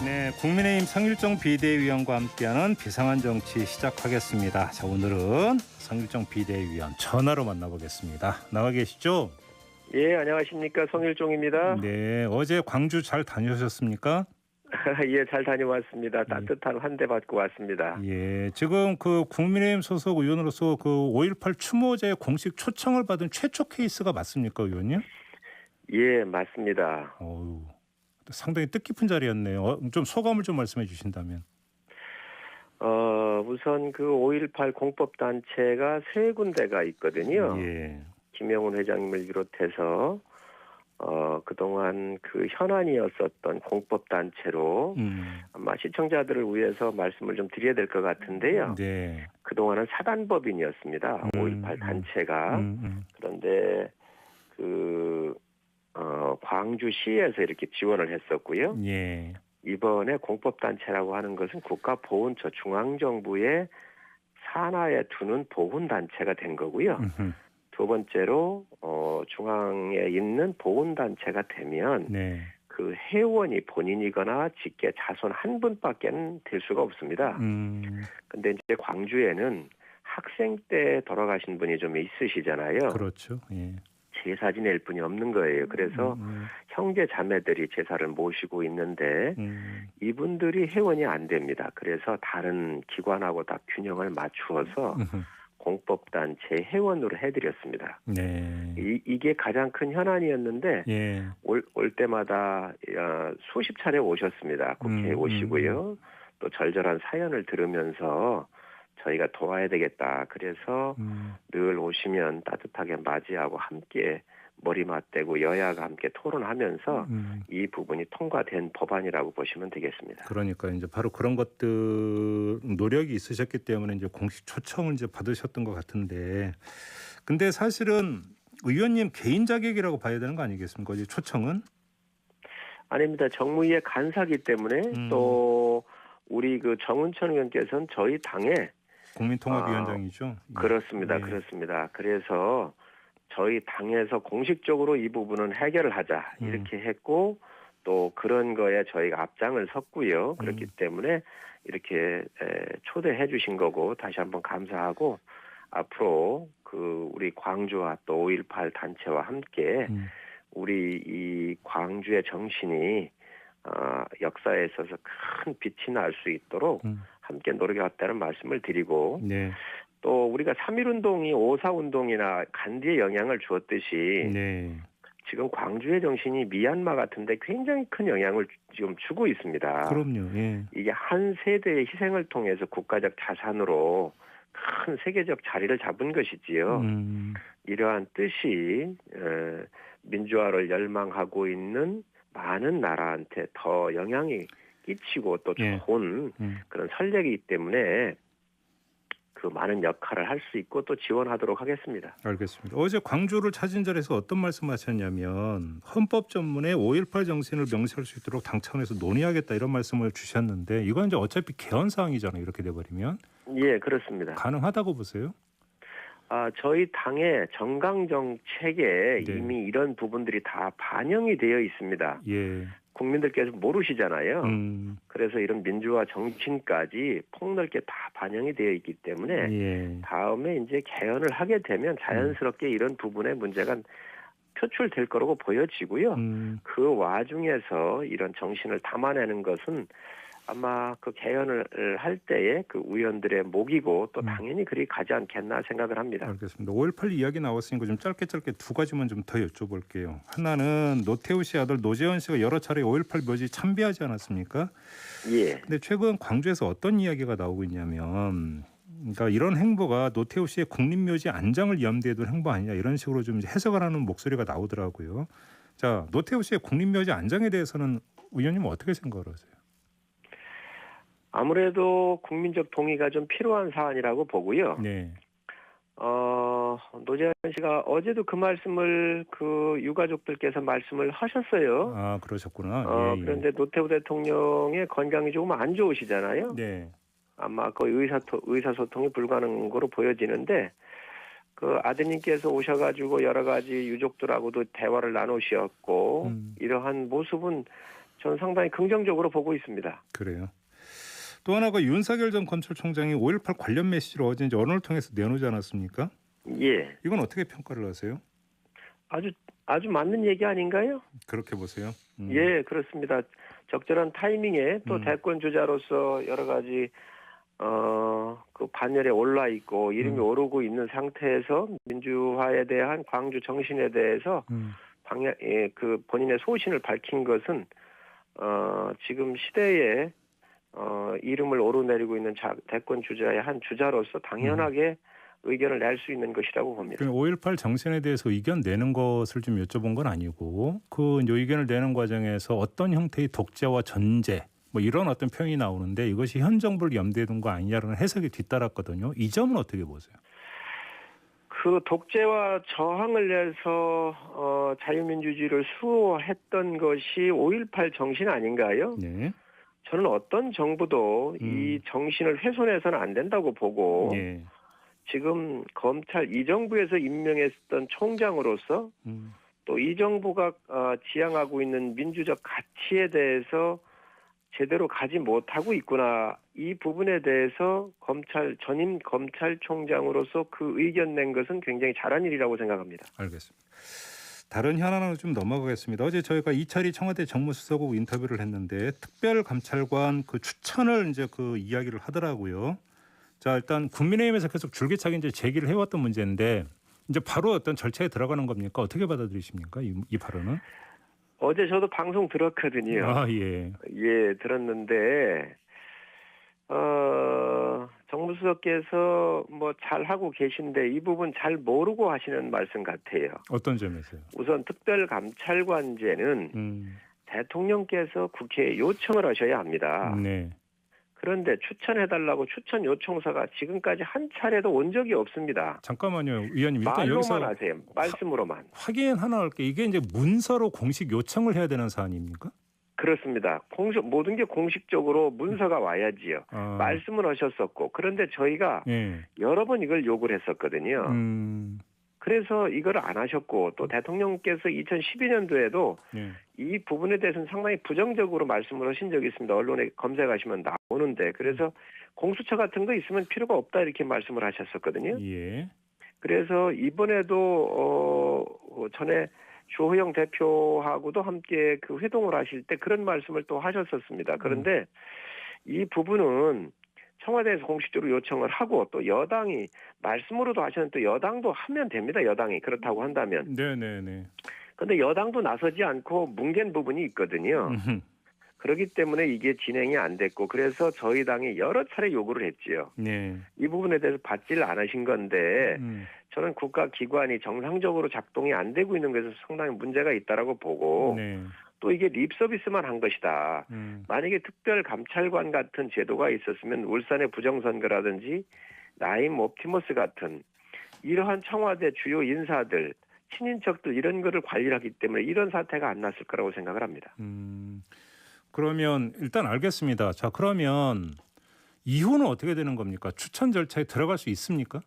네, 국민의힘 성일종 비대위원과 함께하는 비상한 정치 시작하겠습니다. 자, 오늘은 성일종 비대위원 전화로 만나보겠습니다. 나와 계시죠? 예, 안녕하십니까. 성일종입니다. 네, 어제 광주 잘 다녀오셨습니까? 예, 잘 다녀왔습니다. 예. 따뜻한 환대 받고 왔습니다. 예, 지금 그 국민의힘 소속 의원으로서 그 5.18 추모제에 공식 초청을 받은 최초 케이스가 맞습니까, 의원님? 예, 맞습니다. 어우, 상당히 뜻깊은 자리였네요. 좀 소감을 좀 말씀해 주신다면. 우선 그 5.18 공법단체가 세 군데가 있거든요. 예. 김영훈 회장님을 비롯해서 그동안 그 현안이었었던 공법단체로 아마 시청자들을 위해서 말씀을 좀 드려야 될 것 같은데요. 네. 그동안은 사단법인이었습니다. 5.18 단체가. 그런데 광주시에서 이렇게 지원을 했었고요. 예. 이번에 공법단체라고 하는 것은 국가보훈처 중앙정부의 산하에 두는 보훈단체가 된 거고요. 두 번째로 중앙에 있는 보훈단체가 되면 네. 그 회원이 본인이거나 직계 자손 한 분밖에 될 수가 없습니다. 근데 이제 광주에는 학생 때 돌아가신 분이 좀 있으시잖아요. 그렇죠. 예. 제사 지낼 분이 없는 거예요. 그래서 형제 자매들이 제사를 모시고 있는데 이분들이 회원이 안 됩니다. 그래서 다른 기관하고 다 균형을 맞추어서 공법단체 회원으로 해드렸습니다. 네. 이게 가장 큰 현안이었는데 예. 올 때마다 수십 차례 오셨습니다. 국회에 오시고요. 또 절절한 사연을 들으면서 저희가 도와야 되겠다. 그래서 늘 오시면 따뜻하게 맞이하고 함께 머리 맞대고 여야가 함께 토론하면서 이 부분이 통과된 법안이라고 보시면 되겠습니다. 그러니까 이제 바로 그런 것들 노력이 있으셨기 때문에 이제 공식 초청을 이제 받으셨던 것 같은데, 근데 사실은 의원님 개인 자격이라고 봐야 되는 거 아니겠습니까? 이 초청은? 아닙니다. 정무위의 간사기 때문에 또 우리 그 정은천 의원께서는 저희 당에 국민통합위원장이죠. 그렇습니다. 예. 그렇습니다. 그래서 저희 당에서 공식적으로 이 부분은 해결을 하자 이렇게 했고 또 그런 거에 저희가 앞장을 섰고요. 그렇기 때문에 이렇게 초대해 주신 거고 다시 한번 감사하고 앞으로 그 우리 광주와 또 5.18 단체와 함께 우리 이 광주의 정신이 역사에 있어서 큰 빛이 날 수 있도록 함께 노력해왔다는 말씀을 드리고 네. 또 우리가 3.1운동이 5.4운동이나 간디에 영향을 주었듯이 네. 지금 광주의 정신이 미얀마 같은데 굉장히 큰 영향을 지금 주고 있습니다. 그럼요. 예. 이게 한 세대의 희생을 통해서 국가적 자산으로 큰 세계적 자리를 잡은 것이지요. 이러한 뜻이 민주화를 열망하고 있는 많은 나라한테 더 영향이 끼치고 또 좋은 그런 선례이기 때문에 그 많은 역할을 할 수 있고 또 지원하도록 하겠습니다. 알겠습니다. 어제 광주를 찾은 자리에서 어떤 말씀하셨냐면 헌법 전문에 5.18 정신을 명시할 수 있도록 당 차원에서 논의하겠다 이런 말씀을 주셨는데 이건 이제 어차피 개헌 사항이잖아요. 이렇게 돼버리면. 예, 그렇습니다. 가능하다고 보세요? 저희 당의 정강 정책에 네. 이미 이런 부분들이 다 반영이 되어 있습니다. 예. 국민들께서 모르시잖아요. 그래서 이런 민주화 정신까지 폭넓게 다 반영이 되어 있기 때문에 예. 다음에 이제 개헌을 하게 되면 자연스럽게 이런 부분의 문제가 표출될 거라고 보여지고요. 그 와중에서 이런 정신을 담아내는 것은 아마 그 개헌을 할 때에 그 의원들의 목이고 또 당연히 그리 가지 않겠나 생각을 합니다. 알겠습니다. 5.18 이야기 나왔으니까 좀 짧게 두 가지만 좀 더 여쭤볼게요. 하나는 노태우 씨 아들 노재현 씨가 여러 차례 5.18 묘지 참배하지 않았습니까? 예. 근데 최근 광주에서 어떤 이야기가 나오고 있냐면, 그러니까 이런 행보가 노태우 씨의 국립묘지 안장을 염두에 둔 행보 아니냐 이런 식으로 좀 해석을 하는 목소리가 나오더라고요. 자, 노태우 씨의 국립묘지 안장에 대해서는 의원님은 어떻게 생각을 하세요? 아무래도 국민적 동의가 좀 필요한 사안이라고 보고요. 네. 노재현 씨가 어제도 그 말씀을 그 유가족들께서 말씀을 하셨어요. 아, 그러셨구나. 예. 그런데 노태우 대통령의 건강이 조금 안 좋으시잖아요. 네. 아마 거의 의사소통이 불가능한 거로 보여지는데 그 아드님께서 오셔가지고 여러 가지 유족들하고도 대화를 나누셨고 이러한 모습은 저는 상당히 긍정적으로 보고 있습니다. 그래요. 또 하나가 윤석열 전 검찰총장이 5.18 관련 메시지를 어제 이제 언론을 통해서 내놓지 않았습니까? 예, 이건 어떻게 평가를 하세요? 아주 아주 맞는 얘기 아닌가요? 그렇게 보세요. 예, 그렇습니다. 적절한 타이밍에 또 대권 주자로서 여러 가지 그 반열에 올라 있고 이름이 오르고 있는 상태에서 민주화에 대한 광주 정신에 대해서 그 본인의 소신을 밝힌 것은 지금 시대에 이름을 오르내리고 있는 대권 주자의 한 주자로서 당연하게 의견을 낼 수 있는 것이라고 봅니다. 5.18 정신에 대해서 의견 내는 것을 좀 여쭤본 건 아니고 그 의견을 내는 과정에서 어떤 형태의 독재와 전제 뭐 이런 어떤 표현이 나오는데 이것이 현 정부를 염두에 둔 거 아니냐라는 해석이 뒤따랐거든요. 이 점은 어떻게 보세요? 그 독재와 저항을 위해서 자유민주주의를 수호했던 것이 5.18 정신 아닌가요? 네. 저는 어떤 정부도 이 정신을 훼손해서는 안 된다고 보고 예. 지금 검찰 이 정부에서 임명했던 총장으로서 또 이 정부가 지향하고 있는 민주적 가치에 대해서 제대로 가지 못하고 있구나. 이 부분에 대해서 전임 검찰총장으로서 그 의견 낸 것은 굉장히 잘한 일이라고 생각합니다. 알겠습니다. 다른 현안으로 좀 넘어가겠습니다. 어제 저희가 이철희 청와대 정무수석하고 인터뷰를 했는데 특별감찰관 그 추천을 이제 그 이야기를 하더라고요. 자, 일단 국민의힘에서 계속 줄기차게 이제 제기를 해왔던 문제인데 이제 바로 어떤 절차에 들어가는 겁니까? 어떻게 받아들이십니까? 이 발언은? 어제 저도 방송 들었거든요. 아, 예. 예, 들었는데 정무수석께서 뭐 잘하고 계신데 이 부분 잘 모르고 하시는 말씀 같아요. 어떤 점에서요? 우선 특별감찰관제는 대통령께서 국회에 요청을 하셔야 합니다. 네. 그런데 추천해달라고 추천 요청서가 지금까지 한 차례도 온 적이 없습니다. 잠깐만요, 의원님. 일단 말로만 여기서 하세요. 말씀으로만. 확인 하나 할게요. 이게 이제 문서로 공식 요청을 해야 되는 사안입니까? 그렇습니다. 모든 게 공식적으로 문서가 와야지요. 말씀을 하셨었고 그런데 저희가 예. 여러 번 이걸 요구를 했었거든요. 그래서 이걸 안 하셨고 또 대통령께서 2012년도에도 예. 이 부분에 대해서는 상당히 부정적으로 말씀을 하신 적이 있습니다. 언론에 검색하시면 나오는데 그래서 공수처 같은 거 있으면 필요가 없다 이렇게 말씀을 하셨었거든요. 예. 그래서 이번에도 전에 주호영 대표하고도 함께 그 회동을 하실 때 그런 말씀을 또 하셨었습니다. 그런데 이 부분은 청와대에서 공식적으로 요청을 하고 또 여당이 말씀으로도 하셨는데 또 여당도 하면 됩니다. 여당이 그렇다고 한다면. 네네네. 그런데 여당도 나서지 않고 뭉갠 부분이 있거든요. 그렇기 때문에 이게 진행이 안 됐고 그래서 저희 당이 여러 차례 요구를 했지요. 네. 이 부분에 대해서 받지를 않으신 건데 저는 국가기관이 정상적으로 작동이 안 되고 있는 것에서 상당히 문제가 있다라고 보고 네. 또 이게 립서비스만 한 것이다. 만약에 특별감찰관 같은 제도가 있었으면 울산의 부정선거라든지 나임 옵티머스 같은 이러한 청와대 주요 인사들 친인척들 이런 거를 관리를 하기 때문에 이런 사태가 안 났을 거라고 생각을 합니다. 그러면 일단 알겠습니다. 자, 그러면 이후는 어떻게 되는 겁니까? 추천 절차에 들어갈 수 있습니까?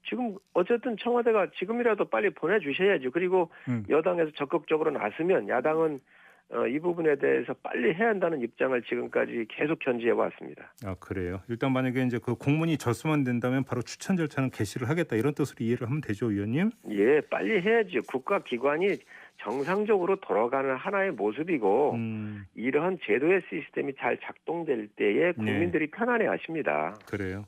지금 어쨌든 청와대가 지금이라도 빨리 보내주셔야죠. 그리고 여당에서 적극적으로 나서면 야당은 이 부분에 대해서 빨리 해야 한다는 입장을 지금까지 계속 견지해 왔습니다. 아, 그래요. 일단 만약에 이제 그 공문이 접수만 된다면 바로 추천 절차는 개시를 하겠다 이런 뜻으로 이해를 하면 되죠, 의원님? 예, 빨리 해야죠. 국가기관이 정상적으로 돌아가는 하나의 모습이고 이러한 제도의 시스템이 잘 작동될 때에 국민들이 편안해하십니다. 그래요.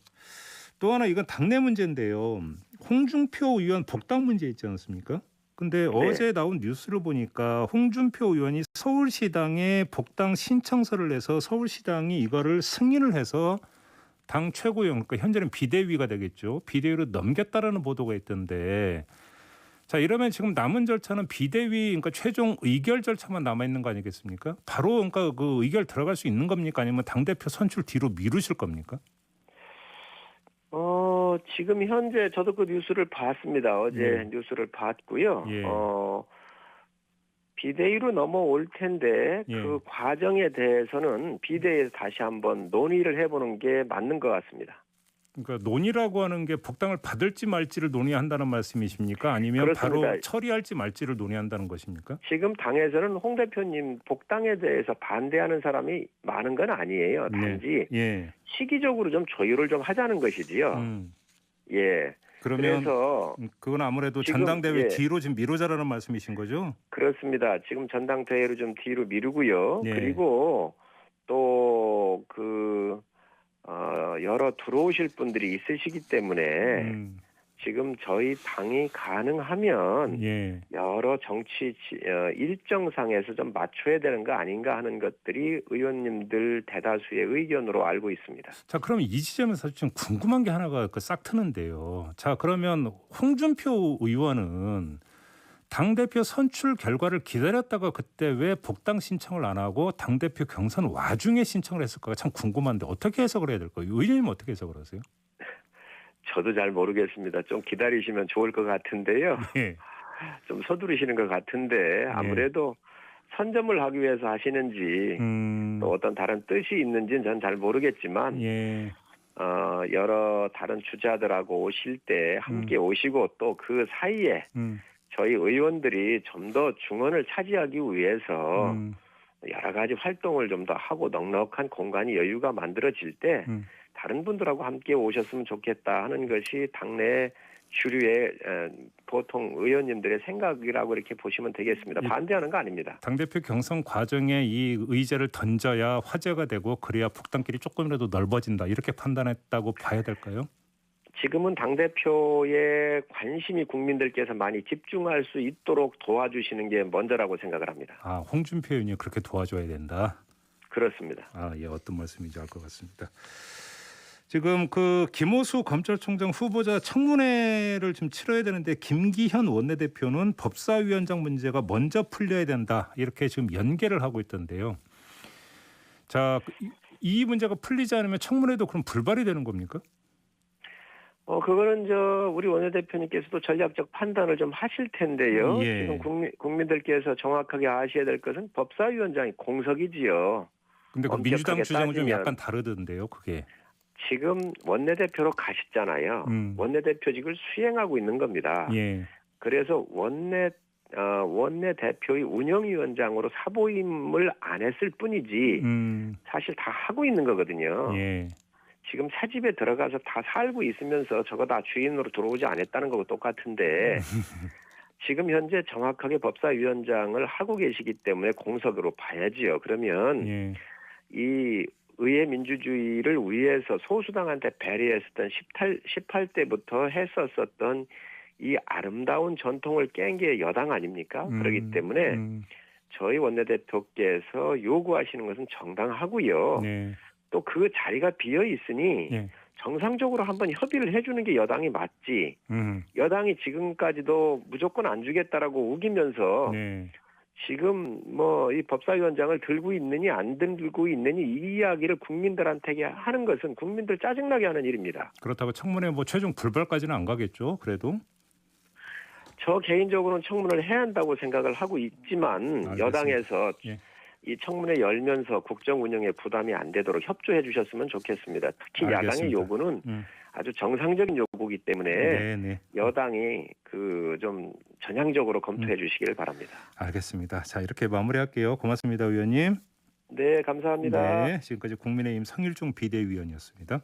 또 하나 이건 당내 문제인데요. 홍준표 의원 복당 문제 있지 않습니까? 근데 어제 나온 뉴스를 보니까 홍준표 의원이 서울시당에 복당 신청서를 내서 서울시당이 이거를 승인을 해서 당 최고위원, 그러니까 현재는 비대위가 되겠죠. 비대위로 넘겼다라는 보도가 있던데, 자, 이러면 지금 남은 절차는 비대위, 그러니까 최종 의결 절차만 남아 있는 거 아니겠습니까? 바로 그러니까 그 의결 들어갈 수 있는 겁니까? 아니면 당 대표 선출 뒤로 미루실 겁니까? 지금 현재 저도 그 뉴스를 봤습니다. 어제 뉴스를 봤고요. 비대위로 넘어올 텐데 그 과정에 대해서는 비대위에서 다시 한번 논의를 해보는 게 맞는 것 같습니다. 그러니까 논의라고 하는 게 복당을 받을지 말지를 논의한다는 말씀이십니까? 아니면 그렇습니다. 바로 처리할지 말지를 논의한다는 것입니까? 지금 당에서는 홍 대표님 복당에 대해서 반대하는 사람이 많은 건 아니에요. 네. 단지 예. 시기적으로 좀 조율을 좀 하자는 것이지요. 예. 그러면 그래서 그건 아무래도 지금, 전당대회 예. 뒤로 지금 미루자라는 말씀이신 거죠? 그렇습니다. 지금 전당대회를 좀 뒤로 미루고요. 예. 그리고 또 여러 들어오실 분들이 있으시기 때문에 지금 저희 당이 가능하면 예. 여러 정치 일정상에서 좀 맞춰야 되는 거 아닌가 하는 것들이 의원님들 대다수의 의견으로 알고 있습니다. 자, 그럼 이 지점에서 좀 궁금한 게 하나가 싹 트는데요. 자, 그러면 홍준표 의원은 당대표 선출 결과를 기다렸다가 그때 왜 복당 신청을 안 하고 당대표 경선 와중에 신청을 했을까가 참 궁금한데 어떻게 해석을 해야 될까요? 의원님은 어떻게 해석을 하세요? 저도 잘 모르겠습니다. 좀 기다리시면 좋을 것 같은데요. 예. 좀 서두르시는 것 같은데 아무래도 선점을 하기 위해서 하시는지 또 어떤 다른 뜻이 있는지는 전 잘 모르겠지만 예. 여러 다른 주자들하고 오실 때 함께 오시고 또 그 사이에 저희 의원들이 좀 더 중원을 차지하기 위해서 여러 가지 활동을 좀 더 하고 넉넉한 공간이 여유가 만들어질 때 다른 분들하고 함께 오셨으면 좋겠다 하는 것이 당내 주류의 보통 의원님들의 생각이라고 이렇게 보시면 되겠습니다. 반대하는 거 아닙니다. 당대표 경선 과정에 이 의제를 던져야 화제가 되고 그래야 복당길이 조금이라도 넓어진다 이렇게 판단했다고 봐야 될까요? 지금은 당대표의 관심이 국민들께서 많이 집중할 수 있도록 도와주시는 게 먼저라고 생각을 합니다. 아, 홍준표 의원이 그렇게 도와줘야 된다. 그렇습니다. 아, 예, 어떤 말씀인지 알 것 같습니다. 지금 그 김오수 검찰총장 후보자 청문회를 좀 치러야 되는데 김기현 원내대표는 법사위원장 문제가 먼저 풀려야 된다 이렇게 지금 연계를 하고 있던데요. 자, 이 문제가 풀리지 않으면 청문회도 그럼 불발이 되는 겁니까? 그거는 우리 원내대표님께서도 전략적 판단을 좀 하실 텐데요. 예. 지금 국민들께서 정확하게 아셔야 될 것은 법사위원장이 공석이지요. 근데 그 민주당 엄격하게 주장은 좀 따지면 약간 다르던데요, 그게. 지금 원내대표로 가셨잖아요. 원내대표직을 수행하고 있는 겁니다. 예. 그래서 원내대표의 운영위원장으로 사보임을 안 했을 뿐이지 사실 다 하고 있는 거거든요. 예. 지금 새 집에 들어가서 다 살고 있으면서 저거 다 주인으로 들어오지 않았다는 거고 똑같은데 지금 현재 정확하게 법사위원장을 하고 계시기 때문에 공석으로 봐야지요. 그러면 예. 이 의회 민주주의를 위해서 소수당한테 배려했었던 18대부터 했었던 이 아름다운 전통을 깬 게 여당 아닙니까? 그렇기 때문에 저희 원내대표께서 요구하시는 것은 정당하고요. 네. 또 그 자리가 비어 있으니 예. 정상적으로 한번 협의를 해주는 게 여당이 맞지. 여당이 지금까지도 무조건 안 주겠다라고 우기면서 네. 지금 이 법사위원장을 들고 있느니 안 들고 있느니 이 이야기를 국민들한테 하는 것은 국민들 짜증나게 하는 일입니다. 그렇다고 청문회 최종 불발까지는 안 가겠죠. 그래도. 저 개인적으로는 청문을 해야 한다고 생각을 하고 있지만 알겠습니다. 여당에서 예. 이 청문회 열면서 국정 운영에 부담이 안 되도록 협조해 주셨으면 좋겠습니다. 특히 알겠습니다. 야당의 요구는 아주 정상적인 요구이기 때문에 네. 여당이 좀 전향적으로 검토해 주시길 바랍니다. 알겠습니다. 자, 이렇게 마무리할게요. 고맙습니다, 의원님. 네, 감사합니다. 네, 지금까지 국민의힘 성일종 비대위원이었습니다.